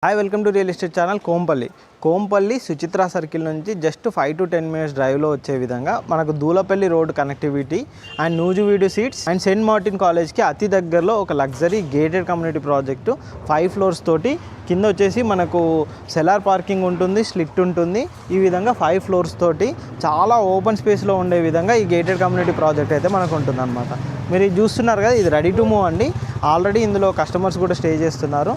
Hi welcome to real estate channel Kompally Suchitra circle నుంచి just 5 to 10 minutes డ్రైవ్లో వచ్చే విధంగా మనకు Dulapally road connectivity and Nuziveedu seeds and saint Martin కాలేజ్కి అతి దగ్గరలో ఒక luxury gated community project 5 floors తోటి కింద వచ్చేసి మనకు సెలార్ పార్కింగ్ ఉంటుంది, స్లిట్ ఉంటుంది. ఈ విధంగా 5 floors తోటి చాలా ఓపెన్ స్పేస్లో ఉండే విధంగా ఈ గేటెడ్ కమ్యూనిటీ ప్రాజెక్ట్ అయితే మనకు ఉంటుంది అనమాట. మీరు ఇది చూస్తున్నారు కదా, ఇది రెడీ టు మూవ్ అండి. ఆల్రెడీ ఇందులో కస్టమర్స్ కూడా స్టే చేస్తున్నారు.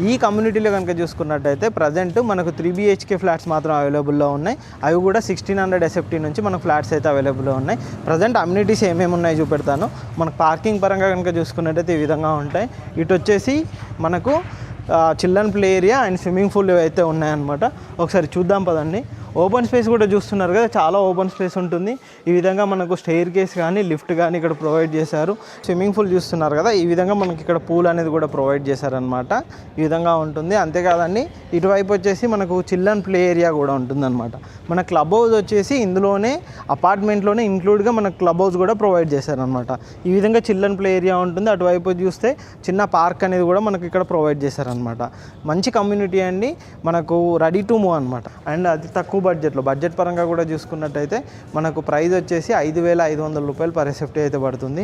ఈ కమ్యూనిటీలో కనుక చూసుకున్నట్టయితే ప్రజెంట్ మనకు 3 BHK ఫ్లాట్స్ మాత్రం అవైలబుల్లో ఉన్నాయి. అవి కూడా 1600 SFT నుంచి మనకు ఫ్లాట్స్ అయితే అవైలబుల్లో ఉన్నాయి. ప్రజెంట్ అమ్యూనిటీస్ ఏమేమి ఉన్నాయి చూపెడతాను. మనకు పార్కింగ్ పరంగా కనుక చూసుకున్నట్టయితే ఈ విధంగా ఉంటాయి. ఇటు వచ్చేసి మనకు children play area and swimming pool అయితే ఉన్నాయన్నమాట. ఒకసారి చూద్దాం పదండి. ఓపెన్ స్పేస్ కూడా చూస్తున్నారు కదా, చాలా ఓపెన్ స్పేస్ ఉంటుంది. ఈ విధంగా మనకు స్టెయిర్ కేస్ కానీ లిఫ్ట్ కానీ ఇక్కడ ప్రొవైడ్ చేశారు. స్విమ్మింగ్ పూల్ చూస్తున్నారు కదా, ఈ విధంగా మనకి ఇక్కడ పూల్ అనేది కూడా ప్రొవైడ్ చేశారనమాట. ఈ విధంగా ఉంటుంది. అంతేకాదండి, ఇటువైపు వచ్చేసి మనకు చిల్డ్రన్ ప్లే ఏరియా కూడా ఉంటుందన్నమాట. మన క్లబ్ హౌస్ వచ్చేసి ఇందులోనే అపార్ట్మెంట్లోనే ఇంక్లూడ్గా మన క్లబ్ హౌస్ కూడా ప్రొవైడ్ చేశారనమాట. ఈ విధంగా చిల్డ్రన్ ప్లే ఏరియా ఉంటుంది. అటువైపు చూస్తే చిన్న పార్క్ అనేది కూడా మనకు ఇక్కడ ప్రొవైడ్ చేశారనమాట. మంచి కమ్యూనిటీ అండి, మనకు రెడీ టు మూవ్ అనమాట. అండ్ అది తక్కువ బడ్జెట్ పరంగా కూడా చూసుకున్నట్టయితే మనకు ప్రైస్ వచ్చేసి 5,500 రూపాయలు పర్ SFT అయితే పడుతుంది.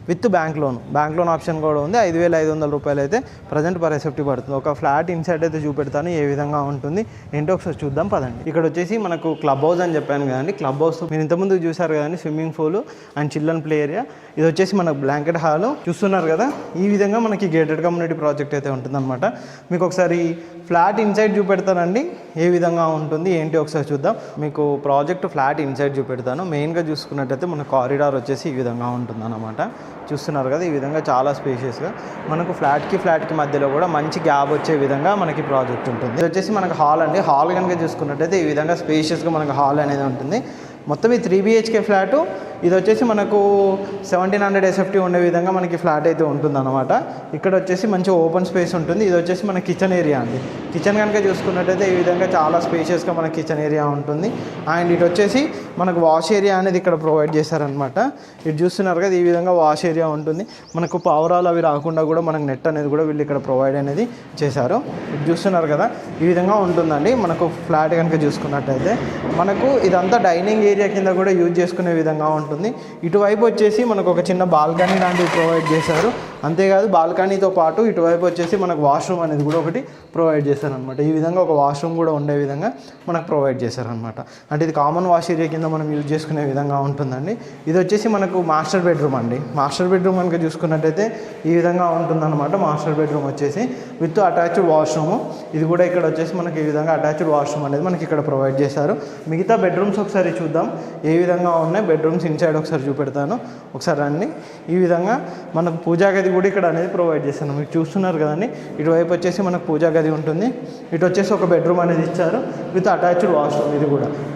విత్ బ్యాంక్ లోన్ ఆప్షన్ కూడా ఉంది. 5,500 రూపాయలు అయితే ప్రజెంట్ పర్ SFT పడుతుంది. ఒక ఫ్లాట్ ఇన్సైడ్ అయితే చూపెడతాను ఏ విధంగా ఉంటుంది ఏంటో ఒకసారి చూద్దాం పదండి. ఇక్కడ వచ్చేసి మనకు క్లబ్ హౌస్ అని చెప్పాను కదండి. క్లబ్ హౌస్ మీరు ఇంతకుముందు చూసారు కదండి, swimming pool and children play area. ఇది వచ్చేసి మనకు బ్లాంకెట్ హాల్ చూస్తున్నారు కదా. ఈ విధంగా మనకి గేటెడ్ కమ్యూనిటీ ప్రాజెక్ట్ అయితే ఉంటుందన్నమాట. మీకు ఒకసారి ఫ్లాట్ ఇన్సైడ్ చూపెడతానండి ఏ విధంగా ఉంటుంది ఏంటి ఒకసారి చూద్దాం. మీకు ప్రాజెక్ట్ ఫ్లాట్ ఇన్సైడ్ చూపెడతాను. మెయిన్గా చూసుకున్నట్టయితే మన కారిడార్ వచ్చేసి ఈ విధంగా ఉంటుందన్నమాట. చూస్తున్నారు కదా, ఈ విధంగా చాలా స్పేషియస్గా మనకు ఫ్లాట్కి మధ్యలో కూడా మంచి గ్యాప్ వచ్చే విధంగా మనకి ప్రాజెక్ట్ ఉంటుంది. ఇది వచ్చేసి మనకు హాల్ అండి. హాల్ కనుక చూసుకున్నట్టయితే ఈ విధంగా స్పేషియస్గా మనకు హాల్ అనేది ఉంటుంది. మొత్తం ఈ 3 BHK ఫ్లాటు. ఇది వచ్చేసి మనకు 1700 SFT ఉండే విధంగా మనకి ఫ్లాట్ అయితే ఉంటుందన్నమాట. ఇక్కడ వచ్చేసి మంచి ఓపెన్ స్పేస్ ఉంటుంది. ఇది వచ్చేసి మన కిచెన్ ఏరియా అండి. కిచెన్ కనుక చూసుకున్నట్టయితే ఈ విధంగా చాలా స్పేషియస్గా మన కిచెన్ ఏరియా ఉంటుంది. అండ్ ఇటు వచ్చేసి మనకు వాష్ ఏరియా అనేది ఇక్కడ ప్రొవైడ్ చేశారనమాట. ఇటు చూస్తున్నారు కదా, ఈ విధంగా వాష్ ఏరియా ఉంటుంది. మనకు పావురాలు అవి రాకుండా కూడా మనకు నెట్ అనేది కూడా వీళ్ళు ఇక్కడ ప్రొవైడ్ అనేది చేశారు. ఇటు చూస్తున్నారు కదా, ఈ విధంగా ఉంటుందండి. మనకు ఫ్లాట్ కనుక చూసుకున్నట్టయితే మనకు ఇదంతా డైనింగ్ ఏరియా కింద కూడా యూజ్ చేసుకునే విధంగా ఉంటుంది. ఇటువైపు వచ్చేసి మనకు ఒక చిన్న బాల్కనీ లాంటివి ప్రొవైడ్ చేశారు. అంతేకాదు, బాల్కనీతో పాటు ఇటువైపు వచ్చేసి మనకు వాష్రూమ్ అనేది కూడా ఒకటి ప్రొవైడ్ చేశారనమాట. ఈ విధంగా ఒక వాష్రూమ్ కూడా ఉండే విధంగా మనకు ప్రొవైడ్ చేశారనమాట. అంటే ఇది కామన్ వాష్ ఏరియా కింద మనం యూజ్ చేసుకునే విధంగా ఉంటుందండి. ఇది వచ్చేసి మనకు మాస్టర్ బెడ్రూమ్ అండి. మాస్టర్ బెడ్రూమ్ కనుక చూసుకున్నట్టయితే ఈ విధంగా ఉంటుందన్నమాట. మాస్టర్ బెడ్రూమ్ వచ్చేసి విత్ అటాచ్డ్ వాష్రూమ్. ఇది కూడా ఇక్కడ వచ్చేసి మనకి ఈ విధంగా అటాచ్డ్ వాష్రూమ్ అనేది మనకి ఇక్కడ ప్రొవైడ్ చేశారు. మిగతా బెడ్రూమ్స్ ఒకసారి చూద్దాం ఏ విధంగా ఉన్నాయి. బెడ్రూమ్స్ ఇన్సైడ్ ఒకసారి చూపెడతాను, ఒకసారి రండి. ఈ విధంగా మనకు పూజా గది కూడా ఇక్కడ అనేది ప్రొవైడ్ చేశాను. మీరు చూస్తున్నారు కదండి, ఇటువైపు వచ్చేసి మనకు పూజా గది ఉంటుంది. ఇటు వచ్చేసి ఒక బెడ్రూమ్ అనేది ఇచ్చారు విత్ అటాచ్డ్ వాష్రూమ్.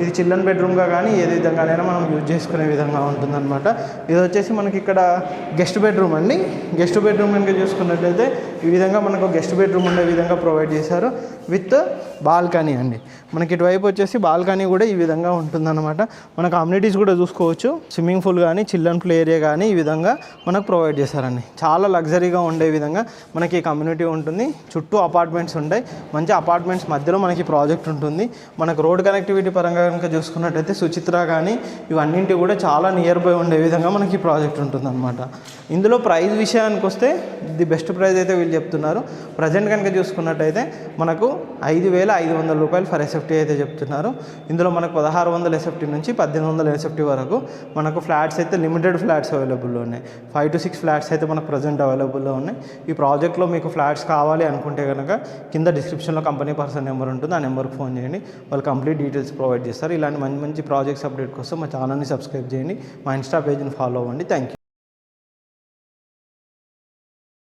ఇది చిల్డ్రన్ బెడ్రూమ్గా కానీ ఏ విధంగానైనా మనం యూజ్ చేసుకునే విధంగా ఉంటుందన్నమాట. ఇది వచ్చేసి మనకి ఇక్కడ గెస్ట్ బెడ్రూమ్ అండి. గెస్ట్ బెడ్రూమ్ కనుక చూసుకున్నట్లయితే ఈ విధంగా మనకు గెస్ట్ బెడ్రూమ్ ఉండే విధంగా ప్రొవైడ్ చేశారు విత్ బాల్కనీ అండి. మనకి ఇటువైపు వచ్చేసి బాల్కనీ కూడా ఈ విధంగా ఉంటుందన్నమాట. మనకు అమ్యూనిటీస్ కూడా చూసుకోవచ్చు. స్విమ్మింగ్ పూల్ కానీ చిల్డ్రన్ ప్లే ఏరియా కానీ ఈ విధంగా మనకు ప్రొవైడ్ చేశారండి. చాలా లగ్జరీగా ఉండే విధంగా మనకి కమ్యూనిటీ ఉంటుంది. చుట్టూ అపార్ట్మెంట్స్ ఉంటాయి. మంచి అపార్ట్మెంట్స్ మధ్యలో మనకి ప్రాజెక్ట్ ఉంటుంది. మనకు రోడ్ కనెక్టివిటీ పరంగా కనుక చూసుకున్నట్టయితే సుచిత్ర కానీ ఇవన్నింటి కూడా చాలా నియర్ బై ఉండే విధంగా మనకి ప్రాజెక్ట్ ఉంటుందన్నమాట. ఇందులో ప్రైస్ విషయానికి వస్తే ది బెస్ట్ ప్రైస్ అయితే వీళ్ళు చెప్తున్నారు. ప్రజెంట్ కనుక చూసుకున్నట్టయితే మనకు 5,500 రూపాయలు ఫర్ SFT అయితే చెప్తున్నారు. ఇందులో మనకు 1600 SFT నుంచి 1800 SFT వరకు మనకు ఫ్లాట్స్ అయితే లిమిటెడ్ ఫ్లాట్స్ అవైలబుల్లో ఉన్నాయి. 5 to 6 ఫ్లాట్స్ అయితే మనకు ప్రజెంట్ అవైలబుల్లో ఉన్నాయి. ఈ ప్రాజెక్ట్లో మీకు ఫ్లాట్స్ కావాలి అనుకుంటే కనుక కింద డిస్క్రిప్షన్లో కంపెనీ పర్సన్ నెంబర్ ఉంటుంది. ఆ నెంబర్కి ఫోన్ చేయండి, వాళ్ళు కంప్లీట్ డీటెయిల్స్ ప్రొవైడ్ చేస్తారు. ఇలాంటి మంచి మంచి ప్రాజెక్ట్స్ అప్డేట్ కోసం మా ఛానల్ని సబ్స్క్రైబ్ చేయండి, మా ఇన్స్టా పేజ్ని ఫాలో అవ్వండి. Thank you.